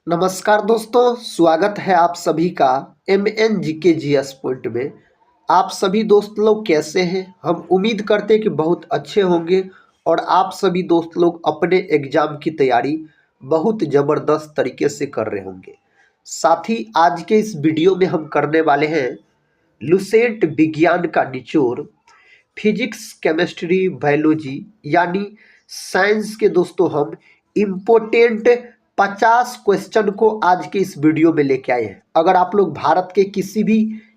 नमस्कार दोस्तों, स्वागत है आप सभी का MNGKGS पॉइंट में। आप सभी दोस्त लोग कैसे हैं? हम उम्मीद करते हैं कि बहुत अच्छे होंगे और आप सभी दोस्त लोग अपने एग्ज़ाम की तैयारी बहुत ज़बरदस्त तरीके से कर रहे होंगे। साथ ही आज के इस वीडियो में हम करने वाले हैं लुसेंट विज्ञान का निचोड़, फिजिक्स, केमिस्ट्री, बायोलॉजी यानी साइंस के दोस्तों हम इम्पोर्टेंट 50 क्वेश्चन को आज के इस वीडियो में लेके आए हैं। अगर आप लोग भारत के किसी भी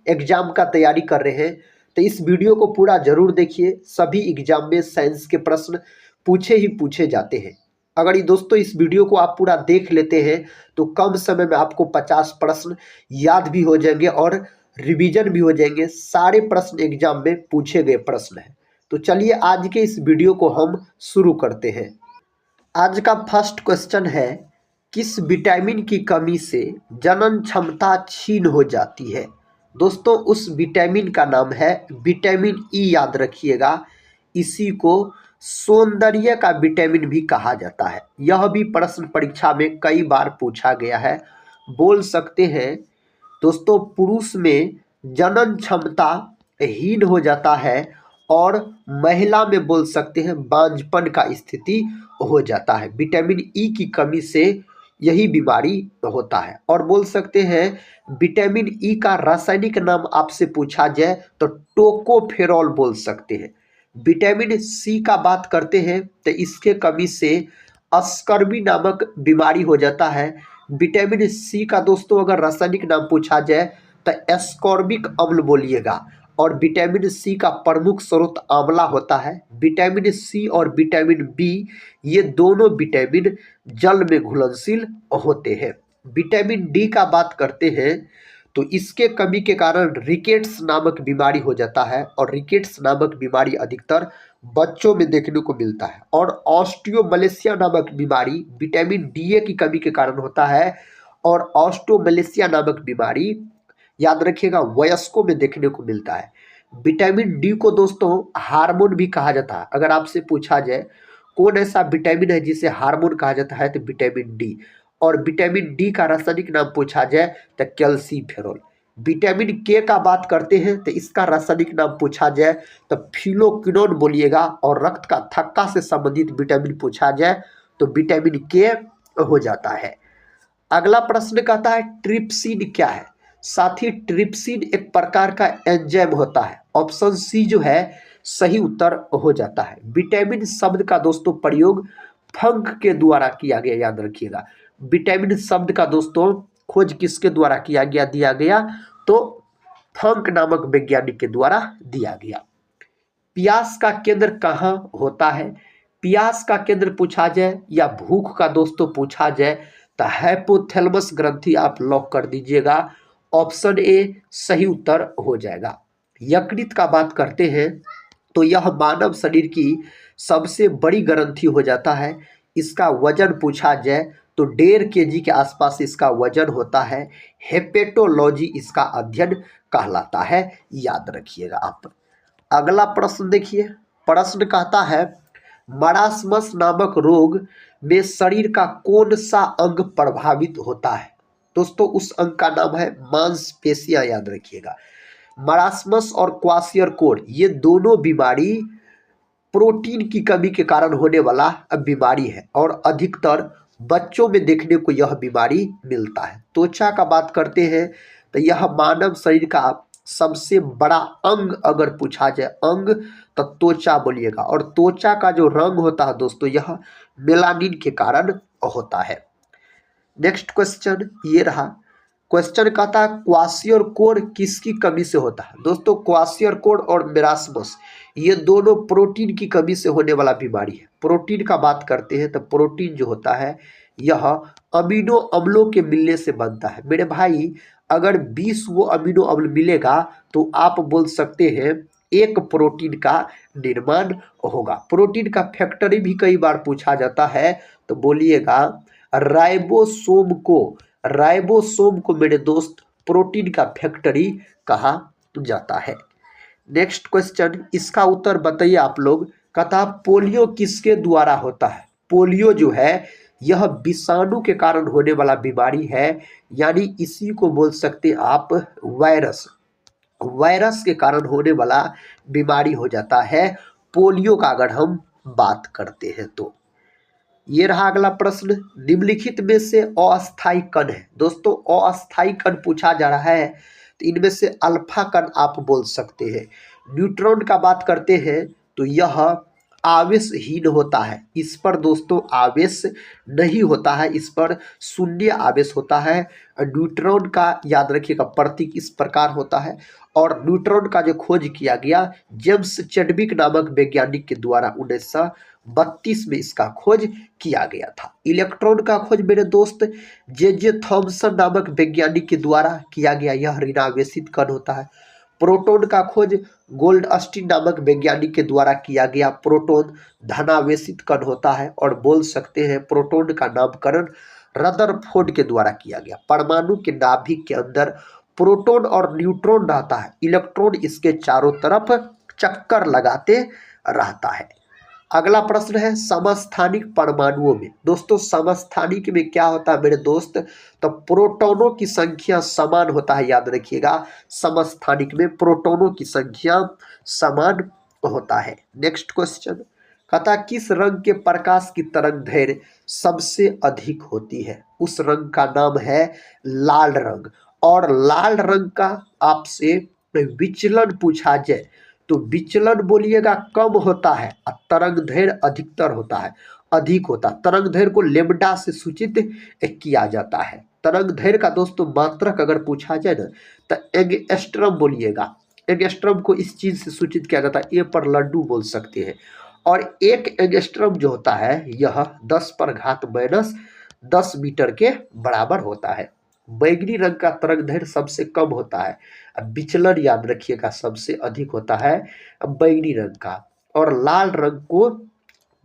एग्जाम का तैयारी कर रहे हैं तो इस वीडियो को पूरा जरूर देखिए। सभी एग्जाम में साइंस के प्रश्न पूछे ही पूछे जाते हैं। अगर ये दोस्तों इस वीडियो को आप पूरा देख लेते हैं तो कम समय में आपको 50 प्रश्न याद भी हो जाएंगे और रिवीजन भी हो जाएंगे। सारे प्रश्न एग्जाम में पूछे गए प्रश्न हैं। तो चलिए आज के इस वीडियो को हम शुरू करते हैं। आज का फर्स्ट क्वेश्चन है, किस विटामिन की कमी से जनन क्षमता क्षीण हो जाती है? दोस्तों उस विटामिन का नाम है विटामिन ई, याद रखिएगा। इसी को सौंदर्य का विटामिन भी कहा जाता है। यह भी प्रश्न परीक्षा में कई बार पूछा गया है। बोल सकते हैं दोस्तों पुरुष में जनन क्षमता हीन हो जाता है और महिला में बोल सकते हैं बांझपन का स्थिति हो जाता है। विटामिन ई की कमी से यही बीमारी होता है। और बोल सकते हैं विटामिन ई का रासायनिक नाम आपसे पूछा जाए तो टोकोफेरॉल बोल सकते हैं। विटामिन सी का बात करते हैं तो इसके कमी से अस्कर्वी नामक बीमारी हो जाता है। विटामिन सी का दोस्तों अगर रासायनिक नाम पूछा जाए तो एस्कॉर्बिक अम्ल बोलिएगा। और विटामिन सी का प्रमुख स्रोत आंवला होता है। विटामिन सी और विटामिन बी ये दोनों विटामिन जल में घुलनशील होते हैं। विटामिन डी का बात करते हैं तो इसके कमी के कारण रिकेट्स नामक बीमारी हो जाता है और रिकेट्स नामक बीमारी अधिकतर बच्चों में देखने को मिलता है। और ऑस्टियोमलेशिया नामक बीमारी विटामिन डी की कमी के कारण होता है। और ऑस्टियोमलेशिया नामक बीमारी याद रखिएगा वयस्कों में देखने को मिलता है। विटामिन डी को दोस्तों हार्मोन भी कहा जाता है। अगर आपसे पूछा जाए कौन ऐसा विटामिन है जिसे हार्मोन कहा जाता है तो विटामिन डी। और विटामिन डी का रासायनिक नाम पूछा जाए तो कैल्सीफेरॉल। विटामिन के का बात करते हैं तो इसका रासायनिक नाम पूछा जाए तो फिलोक्विनोन बोलिएगा। और रक्त का थक्का से संबंधित विटामिन पूछा जाए तो विटामिन के हो जाता है। अगला प्रश्न कहता है ट्रिप्सिन क्या है? साथी ट्रिप्सिन एक प्रकार का एंजाइम होता है। ऑप्शन सी जो है सही उत्तर हो जाता है। विटामिन शब्द का दोस्तों प्रयोग फंक के द्वारा किया गया, याद रखिएगा। विटामिन शब्द का दोस्तों खोज किसके द्वारा किया गया दिया गया तो फंक नामक वैज्ञानिक के द्वारा दिया गया। प्यास का केंद्र कहाँ होता है? प्यास का केंद्र पूछा जाए या भूख का दोस्तों पूछा जाए तो हाइपोथैलेमस ग्रंथि आप लॉक कर दीजिएगा। ऑप्शन ए सही उत्तर हो जाएगा। यकृत का बात करते हैं तो यह मानव शरीर की सबसे बड़ी ग्रंथि हो जाता है। इसका वजन पूछा जाए तो 1.5 kg के आसपास इसका वजन होता है। हेपेटोलॉजी इसका अध्ययन कहलाता है, याद रखिएगा आप। अगला प्रश्न देखिए। प्रश्न कहता है मरासमस नामक रोग में शरीर का कौन सा अंग प्रभावित होता है? दोस्तों उस अंग का नाम है मांसपेशियां, याद रखिएगा। मरासमस और क्वाशियरकोड ये दोनों बीमारी प्रोटीन की कमी के कारण होने वाला बीमारी है और अधिकतर बच्चों में देखने को यह बीमारी मिलता है। त्वचा का बात करते हैं तो यह मानव शरीर का सबसे बड़ा अंग अगर पूछा जाए अंग तो त्वचा बोलिएगा। और त्वचा का जो रंग होता है दोस्तों यह मेलानिन के कारण होता है। नेक्स्ट क्वेश्चन ये रहा। क्वेश्चन कहता है क्वाशियरकोड किसकी कमी से होता है? दोस्तों क्वाशियरकोड और मेरास्मस ये दोनों प्रोटीन की कमी से होने वाला बीमारी है। प्रोटीन का बात करते हैं तो प्रोटीन जो होता है यह अमीनो अम्लों के मिलने से बनता है। मेरे भाई अगर 20 वो अमीनो अम्ल मिलेगा तो आप बोल सकते हैं एक प्रोटीन का निर्माण होगा। प्रोटीन का फैक्टरी भी कई बार पूछा जाता है तो बोलिएगा राइबोसोम को मेरे दोस्त प्रोटीन का फैक्टरी कहा जाता है। नेक्स्ट क्वेश्चन इसका उत्तर बताइए आप लोग। कहता पोलियो किसके द्वारा होता है? पोलियो जो है यह विषाणु के कारण होने वाला बीमारी है, यानी इसी को बोल सकते हैं आप वायरस। वायरस के कारण होने वाला बीमारी हो जाता है पोलियो का, अगर हम बात करते हैं तो। ये रहा अगला प्रश्न, निम्नलिखित में से अस्थायी कण है। दोस्तों अस्थायी कण पूछा जा रहा है तो इनमें से अल्फा कण आप बोल सकते हैं। न्यूट्रॉन का बात करते हैं तो यह आवेशहीन होता है, इस पर दोस्तों आवेश नहीं होता है, इस पर शून्य आवेश होता है। न्यूट्रॉन का याद रखिएगा प्रतीक इस प्रकार होता है। और न्यूट्रॉन का जो खोज किया गया जेम्स चैडविक नामक वैज्ञानिक के द्वारा 1932 में इसका खोज किया गया था। इलेक्ट्रॉन का खोज मेरे दोस्त जे थॉमसन नामक वैज्ञानिक के द्वारा किया गया, यह ऋणावेशित कण होता है। प्रोटॉन का खोज गोल्डस्टीन नामक वैज्ञानिक के द्वारा किया गया, प्रोटॉन धनावेशित कण होता है। और बोल सकते हैं प्रोटॉन का नामकरण रदरफोर्ड के द्वारा किया गया। परमाणु के नाभिक के अंदर प्रोटॉन और न्यूट्रॉन रहता है, इलेक्ट्रॉन इसके चारों तरफ चक्कर लगाते रहता है। अगला प्रश्न है समस्थानिक परमाणुओं में। दोस्तों समस्थानिक में क्या होता है मेरे दोस्त, तो प्रोटॉनों की संख्या समान होता है, याद रखिएगा समस्थानिक में प्रोटॉनों की संख्या समान होता है। नेक्स्ट क्वेश्चन कहता है किस रंग के प्रकाश की तरंगदैर्घ्य सबसे अधिक होती है। उस रंग का नाम है लाल रंग। और लाल रंग का आपसे विचलन पूछा जाए तो विचलन बोलिएगा कम होता है और तरंगदैर्घ्य अधिकतर होता है, अधिक होता है। तरंगदैर्घ्य को लेम्डा से सूचित किया जाता है। तरंगदैर्घ्य का दोस्तों मात्रक अगर पूछा जाए ना तो एंगस्ट्रम बोलिएगा। एंगस्ट्रम को इस चीज से सूचित किया जाता है, ए पर लड्डू बोल सकते हैं। और एक एंगस्ट्रम जो होता है यह 10⁻⁻10 मीटर के बराबर होता है। बैगनी रंग का तरंगदैर्घ्य सबसे कम होता है, विचलन याद रखिएगा सबसे अधिक होता है बैगनी रंग का। और लाल रंग को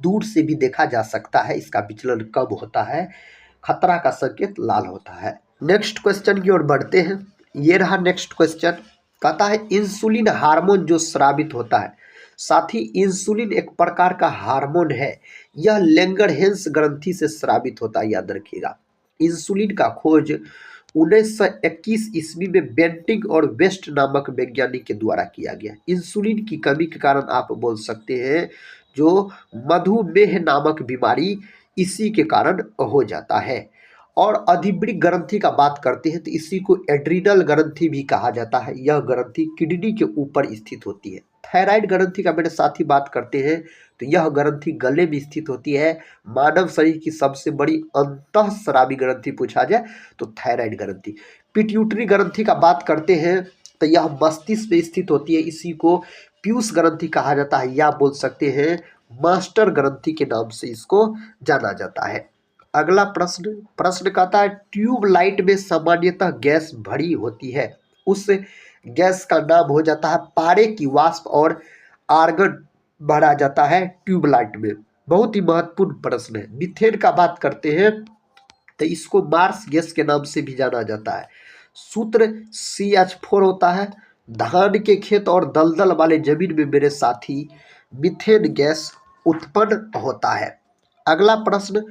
दूर से भी देखा जा सकता है, इसका विचलन कम होता है, खतरा का संकेत लाल होता है। नेक्स्ट क्वेश्चन की ओर बढ़ते हैं। ये रहा नेक्स्ट क्वेश्चन, कहता है इंसुलिन हार्मोन जो स्रावित होता है, साथ ही इंसुलिन एक प्रकार का हार्मोन है, यह लैंगरहेंस ग्रंथि से स्रावित होता है, याद रखिएगा। इंसुलिन का खोज 1921 ईस्वी में बेंटिंग और वेस्ट नामक वैज्ञानिक के द्वारा किया गया। इंसुलिन की कमी के कारण आप बोल सकते हैं जो मधुमेह नामक बीमारी इसी के कारण हो जाता है। और अधिवृक्क ग्रंथि का बात करते हैं तो इसी को एड्रिनल ग्रंथि भी कहा जाता है, यह ग्रंथि किडनी के ऊपर स्थित होती है। थायराइड ग्रंथि का मेरे साथी बात करते हैं तो यह ग्रंथि गले में स्थित होती है। मानव शरीर की सबसे बड़ी अंतःस्रावी ग्रंथि पूछा जाए तो थायराइड ग्रंथि। पिट्यूटरी ग्रंथि का बात करते हैं तो यह मस्तिष्क में स्थित होती है, इसी को पीयूष ग्रंथि कहा जाता है, या बोल सकते हैं मास्टर ग्रंथि के नाम से इसको जाना जाता है। अगला प्रश्न कहता है ट्यूबलाइट में सामान्यतः गैस भरी होती है, उस गैस का नाम हो जाता है पारे की वाष्प और आर्गन भरा जाता है ट्यूबलाइट में। बहुत ही महत्वपूर्ण प्रश्न है। मीथेन का बात करते हैं तो इसको मार्स गैस के नाम से भी जाना जाता है। सूत्र CH4 होता है। धान के खेत और दलदल वाले जमीन में मेरे साथी मीथेन गैस उत्पन्न होता है। अगला प्रश्न,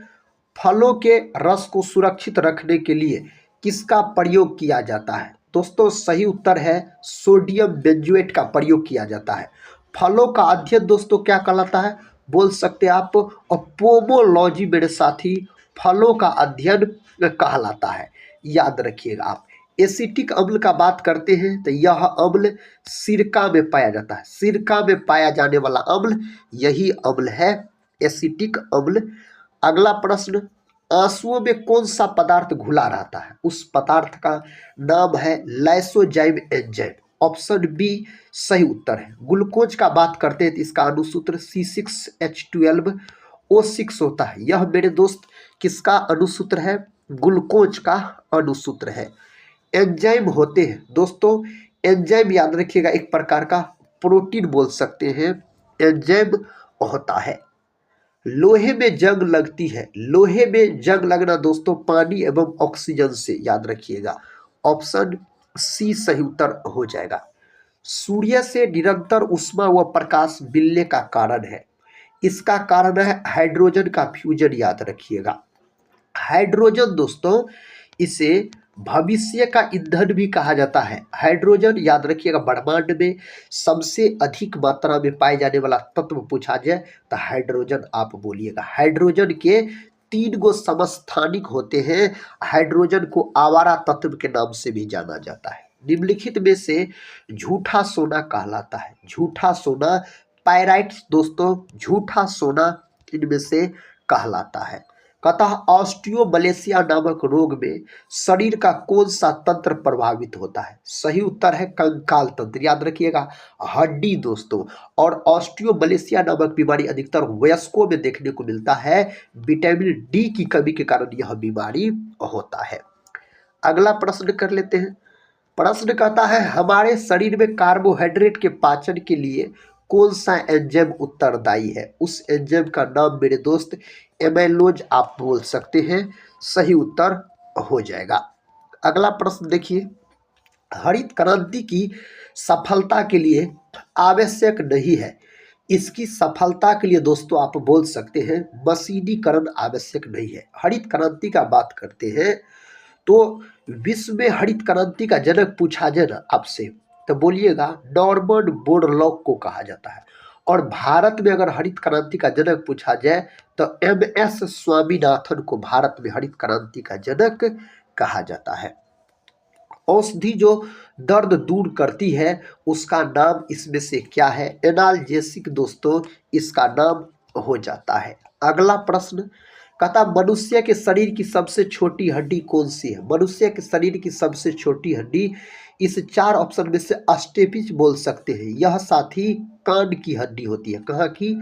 फलों के रस को सुरक्षित रखने के लिए किसका प्रयोग किया जाता है। दोस्तों सही उत्तर है सोडियम बेंजोएट का प्रयोग किया जाता है। फलों का अध्ययन दोस्तों क्या कहलाता है, बोल सकते हैं आप पोमोलॉजी मेरे साथी, फलों का अध्ययन कहलाता है, याद रखिएगा आप। एसिटिक अम्ल का बात करते हैं तो यह अम्ल सिरका में पाया जाता है। सिरका में पाया जाने वाला अम्ल यही अम्ल है एसिटिक अम्ल। अगला प्रश्न, आंसुओं में कौन सा पदार्थ घुला रहता है, उस पदार्थ का नाम है लाइसोजाइम एंजाइम। ऑप्शन बी सही उत्तर है। ग्लूकोज का बात करते हैं तो इसका अणुसूत्र C6H12O6 होता है। यह मेरे दोस्त किसका अणुसूत्र है, ग्लूकोज का अणुसूत्र है। एंजाइम होते हैं दोस्तों, एंजाइम याद रखिएगा एक प्रकार का प्रोटीन बोल सकते हैं, एंजाइम होता है। लोहे में जंग लगती है, लोहे में जंग लगना दोस्तों पानी एवं ऑक्सीजन से, याद रखिएगा। ऑप्शन सी सही उत्तर हो जाएगा। सूर्य से निरंतर ऊष्मा व प्रकाश मिलने का कारण है, इसका कारण है हाइड्रोजन का फ्यूजन, याद रखिएगा। हाइड्रोजन दोस्तों, इसे भविष्य का ईंधन भी कहा जाता है। हाइड्रोजन याद रखिएगा, ब्रह्मांड में सबसे अधिक मात्रा में पाए जाने वाला तत्व पूछा जाए तो हाइड्रोजन आप बोलिएगा। हाइड्रोजन के 3 गो समस्थानिक होते हैं। हाइड्रोजन को आवारा तत्व के नाम से भी जाना जाता है। निम्नलिखित में से झूठा सोना कहलाता है। झूठा सोना, पायराइट्स दोस्तों, झूठा सोना इनमें से कहलाता है। कतः ऑस्टियोमलेशिया नामक रोग में शरीर का कौन सा तंत्र प्रभावित होता है? सही उत्तर है कंकाल तंत्र, याद रखिएगा, हड्डी दोस्तों। और ऑस्टियोमलेशिया नामक बीमारी अधिकतर वयस्कों में देखने को मिलता है। विटामिन डी की कमी के कारण यह बीमारी होता है। अगला प्रश्न कर लेते हैं। प्रश्न कहता है हमारे शरीर में कार्बोहाइड्रेट के पाचन के लिए कौन सा एंजाइम उत्तरदायी है? उस एंजाइम का नाम मेरे दोस्त एमाइलोज आप बोल सकते हैं। सही उत्तर हो जाएगा। अगला प्रश्न देखिए, हरित क्रांति की सफलता के लिए आवश्यक नहीं है। इसकी सफलता के लिए दोस्तों आप बोल सकते हैं मशीनीकरण आवश्यक नहीं है। हरित क्रांति का बात करते हैं तो विश्व में हरित क्रांति का जनक पूछा जाए ना आपसे तो बोलिएगा नॉर्मन बोरलॉग को कहा जाता है। और भारत में अगर हरित क्रांति का जनक पूछा जाए तो MS स्वामीनाथन को भारत में हरित क्रांति का जनक कहा जाता है। औषधि जो दर्द दूर करती है उसका नाम इसमें से क्या है? एनाल्जेसिक दोस्तों इसका नाम हो जाता है। अगला प्रश्न कहता मनुष्य के शरीर की सबसे छोटी हड्डी कौन सी है? मनुष्य के शरीर की सबसे छोटी हड्डी, इस 4 ऑप्शन में से स्टेपिच बोल सकते हैं। यह साथी कान की हड्डी होती है। कहाँ की?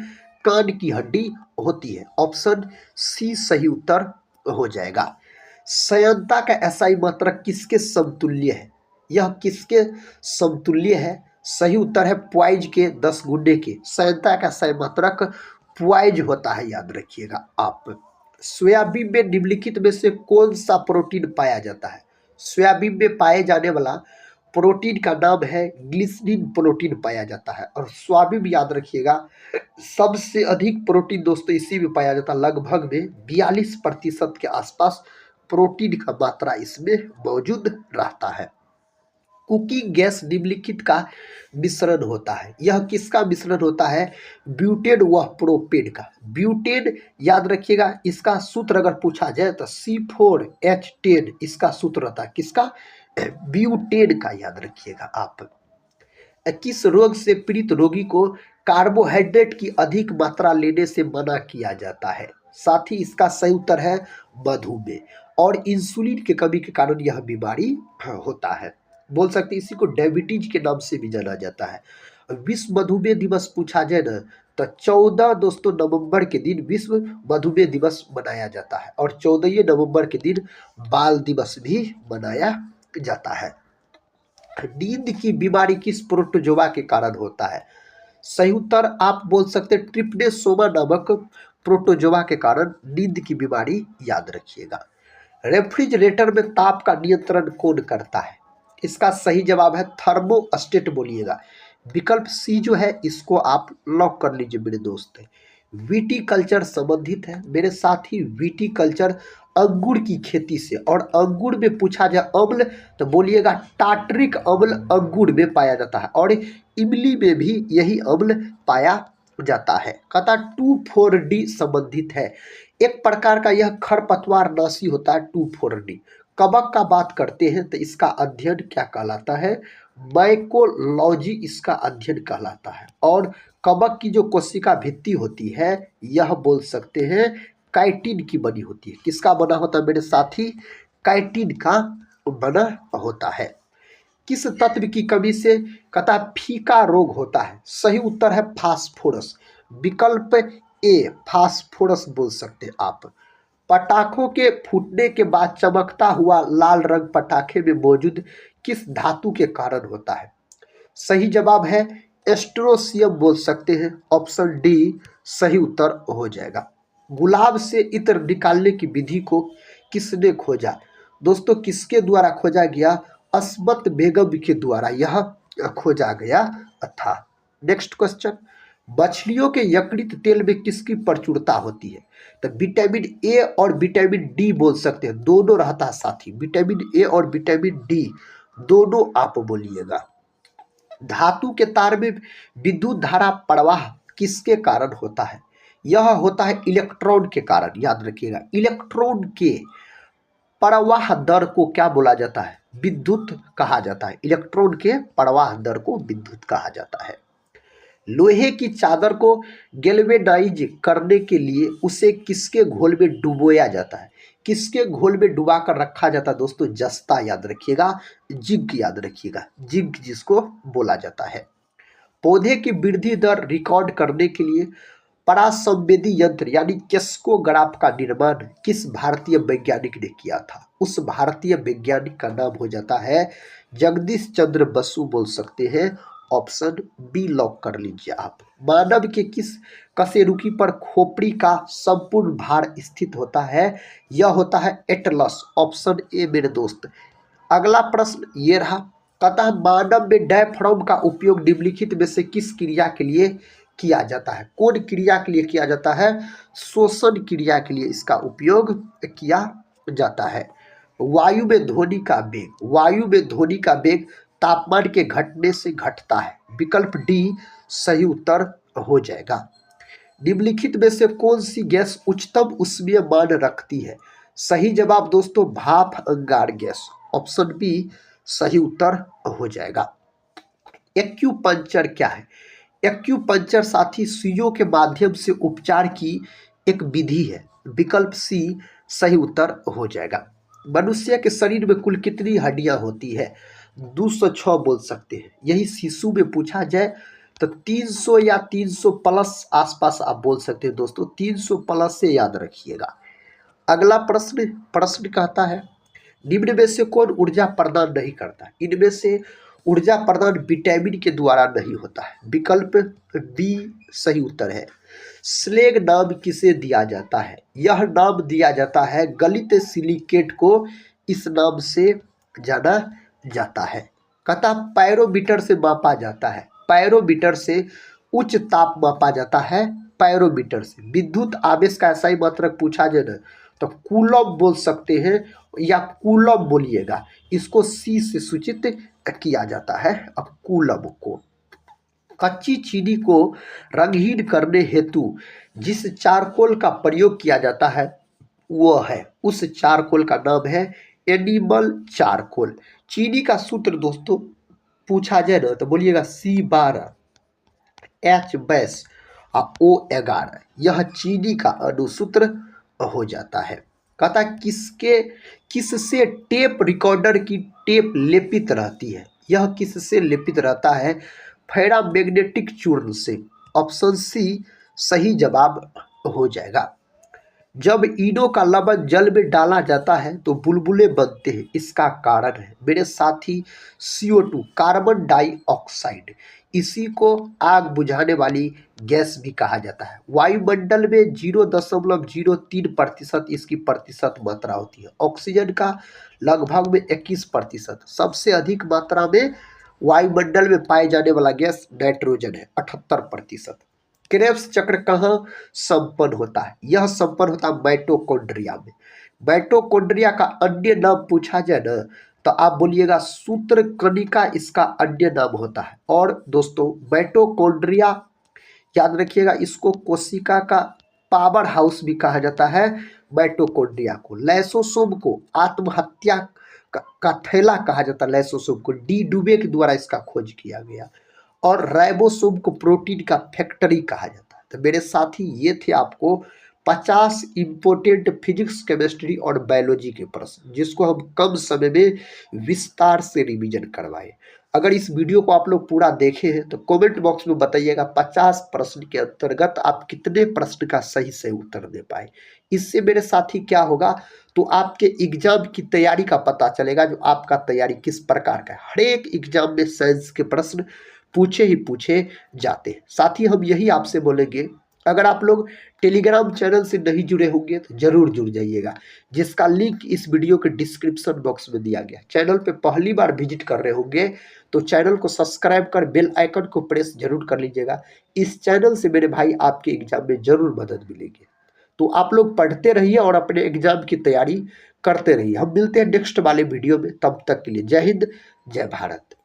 कान की हड्डी होती है। ऑप्शन सी सही उत्तर हो जाएगा। संयंता का एसआई मात्रक किसके समतुल्य है? यह किसके समतुल्य है? सही उत्तर है पॉइज के 10 गुने के। संयंता का एसआई मात्रक पॉइज होता है, याद रखिएगा आप। सोयाबीन में निम्नलिखित में से कौन सा प्रोटीन पाया जाता है? सोयाबीन में पाए जाने वाला प्रोटीन का नाम है ग्लिसरीन प्रोटीन पाया जाता है। और सोयाबीन याद रखिएगा सबसे अधिक प्रोटीन दोस्तों इसी में पाया जाता है। लगभग में 42% के आसपास प्रोटीन का मात्रा इसमें मौजूद रहता है। कुकिंग गैस निम्नलिखित का मिश्रण होता है। यह किसका मिश्रण होता है? ब्यूटेन व प्रोपेन का। ब्यूटेन याद रखिएगा, इसका सूत्र अगर पूछा जाए तो C4H10 इसका सूत्र होता है। किसका? ब्यूटेन का, याद रखिएगा आप। किस रोग से पीड़ित रोगी को कार्बोहाइड्रेट की अधिक मात्रा लेने से मना किया जाता है? साथ ही इसका सही उत्तर है मधुमेह। और इंसुलिन की कमी के कारण यह बीमारी होता है। बोल सकते हैं इसी को डायबिटीज के नाम से भी जाना जाता है। विश्व मधुमेह दिवस पूछा जाए ना तो 14 दोस्तों नवंबर के दिन विश्व मधुमेह दिवस मनाया जाता है। और 14 नवंबर के दिन बाल दिवस भी मनाया जाता है। नींद की बीमारी किस प्रोटोजोआ के कारण होता है? सही उत्तर आप बोल सकते हैं ट्रिप्नेसोमा नामक प्रोटोजोआ के कारण नींद की बीमारी, याद रखिएगा। रेफ्रिजरेटर में ताप का नियंत्रण कौन करता है? इसका सही जवाब है थर्मोस्टेट बोलिएगा। विकल्प सी जो है इसको आप लॉक कर लीजिए मेरे दोस्त। विटीकल्चर संबंधित है मेरे साथ ही। विटीकल्चर अंगूर की खेती से, और अंगूर में पूछा जाए अम्ल तो बोलिएगा टार्टरिक अम्ल अंगूर में पाया जाता है। और इमली में भी यही अम्ल पाया जाता है। कहता 2,4-D संबंधित है। एक प्रकार का यह खरपतवार नाशी होता है 2,4-D। कवक का बात करते हैं तो इसका अध्ययन क्या कहलाता है? माइकोलॉजी इसका अध्ययन कहलाता है। और कवक की जो कोशिका भित्ति होती है यह बोल सकते हैं काइटिन की बनी होती है। किसका बना होता है मेरे साथी? काइटिन का बना होता है। किस तत्व की कमी से कहता फीका रोग होता है? सही उत्तर है फास्फोरस। विकल्प ए फास्फोरस बोल सकते हैं आप। पटाखों के फूटने के बाद चमकता हुआ लाल रंग पटाखे में मौजूद किस धातु के कारण होता है? सही जवाब है एस्ट्रोसियम बोल सकते हैं। ऑप्शन डी सही उत्तर हो जाएगा। गुलाब से इत्र निकालने की विधि को किसने खोजा? दोस्तों किसके द्वारा खोजा गया? अस्मत बेगम के द्वारा यह खोजा गया था। नेक्स्ट क्वेश्चन, मछलियों के यकृत तेल में किसकी प्रचुरता होती है? तो विटामिन ए और विटामिन डी बोल सकते हैं, दोनों रहता है साथी। विटामिन ए और विटामिन डी दोनों आप बोलिएगा। धातु के तार में विद्युत धारा प्रवाह किसके कारण होता है? यह होता है इलेक्ट्रॉन के कारण। याद रखिएगा, इलेक्ट्रॉन के प्रवाह दर को क्या बोला जाता है? विद्युत कहा जाता है। इलेक्ट्रॉन के प्रवाह दर को विद्युत कहा जाता है। लोहे की चादर को गैल्वेनाइज करने के लिए उसे किसके घोल में डुबोया जाता है? किसके घोल में डुबा कर रखा जाता है दोस्तों? जस्ता याद रखिएगा, जिंक याद रखिएगा, जिंक जिसको बोला जाता है। पौधे की वृद्धि दर रिकॉर्ड करने के लिए परासंवेदी यंत्र यानी केस्कोग्राफ का निर्माण किस भारतीय वैज्ञानिक ने किया था? उस भारतीय वैज्ञानिक का नाम हो जाता है जगदीश चंद्र बसु बोल सकते हैं। ऑप्शन बी लॉक कर लीजिए आप। मानव के किस कशेरुकी पर खोपड़ी का संपूर्ण भार स्थित होता है? यह होता है एटलस। ऑप्शन ए मेरे दोस्त। अगला प्रश्न ये रहा, कतः मानव में डायफ्राम का उपयोग निम्नलिखित में से किस क्रिया के लिए किया जाता है? कौन क्रिया के लिए किया जाता है? श्वसन क्रिया के लिए इसका उपयोग किया जाता है। वायु में ध्वनि का वेग, वायु में ध्वनि का वेग तापमान के घटने से घटता है। विकल्प डी सही उत्तर हो जाएगा। निम्नलिखित में से कौन सी गैस उच्चतम ऊष्मीय मान रखती है? सही जवाब दोस्तों भाप अंगार गैस। ऑप्शन बी सही उत्तर हो जाएगा। एक्यूपंक्चर क्या है? एक्यूपंक्चर साथी सुइयों के माध्यम से उपचार की एक विधि है। विकल्प सी सही उत्तर हो जाएगा। मनुष्य के शरीर में कुल कितनी हड्डियां होती है? 206 बोल सकते हैं। यही शिशु में पूछा जाए तो 300 या 300 प्लस आसपास आप बोल सकते हैं दोस्तों। 300 प्लस से याद रखिएगा। अगला प्रश्न कहता है, निम्न में से कौन ऊर्जा प्रदान नहीं करता? इनमें से ऊर्जा प्रदान विटामिन के द्वारा नहीं होता है। विकल्प बी सही उत्तर है। स्लेग नाम किसे दिया जाता है? यह नाम दिया जाता है गलित सिलिकेट को इस नाम से जाना जाता है। कथा पैरोमीटर से मापा जाता है। पैरोमीटर से उच्च ताप मापा जाता है। पैरोमीटर से विद्युत आवेश का ऐसा ही मात्रक पूछा जाए ना तो कूलम बोल सकते हैं या कूलम बोलिएगा। इसको सी से सूचित किया जाता है। अब कूलम को कच्ची चीनी को रंगहीन करने हेतु जिस चारकोल का प्रयोग किया जाता है वो है, उस चारकोल का नाम है एनिमल चारकोल। चीनी का सूत्र दोस्तों पूछा जाए ना तो बोलिएगा C12 H22 और O11। यह चीनी का अणुसूत्र हो जाता है। कहता किससे टेप रिकॉर्डर की टेप लेपित रहती है? यह किससे लेपित रहता है? फेरामैग्नेटिक चूर्ण से। ऑप्शन सी सही जवाब हो जाएगा। जब इनो का लवण जल में डाला जाता है तो बुलबुले बनते हैं, इसका कारण है मेरे साथी CO2 कार्बन डाइऑक्साइड। इसी को आग बुझाने वाली गैस भी कहा जाता है। वायुमंडल में 0.03% इसकी प्रतिशत मात्रा होती है। ऑक्सीजन का लगभग में 21%। सबसे अधिक मात्रा में वायुमंडल में पाए जाने वाला गैस नाइट्रोजन है 78%। क्रेब्स चक्र कहाँ संपन्न होता है? यह संपन्न होता है माइटोकॉन्ड्रिया में। माइटोकॉन्ड्रिया का अन्य नाम पूछा जाए ना तो आप बोलिएगा सूत्रकणिका इसका अन्य नाम होता है। और दोस्तों माइटोकॉन्ड्रिया याद रखिएगा, इसको कोशिका का पावर हाउस भी कहा जाता है। माइटोकॉन्ड्रिया को लाइसोसोम को आत्महत्या का थैला कहा जाता है। लाइसोसोम को डी डुबे के द्वारा इसका खोज किया गया। और राइबोसोम को प्रोटीन का फैक्ट्री कहा जाता है। तो मेरे साथी ये थे आपको 50 इंपोर्टेंट फिजिक्स केमिस्ट्री और बायोलॉजी के प्रश्न, जिसको हम कम समय में विस्तार से रिवीजन करवाए। अगर इस वीडियो को आप लोग पूरा देखे हैं तो कमेंट बॉक्स में बताइएगा 50 प्रश्न के अंतर्गत आप कितने प्रश्न का सही से उत्तर दे पाए। इससे मेरे साथी क्या होगा तो आपके एग्जाम की तैयारी का पता चलेगा, जो आपका तैयारी किस प्रकार का है। हर एक एग्जाम में साइंस के प्रश्न पूछे ही पूछे जाते हैं। साथ ही हम यही आपसे बोलेंगे अगर आप लोग टेलीग्राम चैनल से नहीं जुड़े होंगे तो जरूर जुड़ जाइएगा, जिसका लिंक इस वीडियो के डिस्क्रिप्शन बॉक्स में दिया गया है। चैनल पे पहली बार विजिट कर रहे होंगे तो चैनल को सब्सक्राइब कर बेल आइकन को प्रेस जरूर कर लीजिएगा। इस चैनल से मेरे भाई आपके एग्जाम में जरूर मदद मिलेगी। तो आप लोग पढ़ते रहिए और अपने एग्जाम की तैयारी करते रहिए। हम मिलते हैं नेक्स्ट वाले वीडियो में, तब तक के लिए जय हिंद, जय भारत।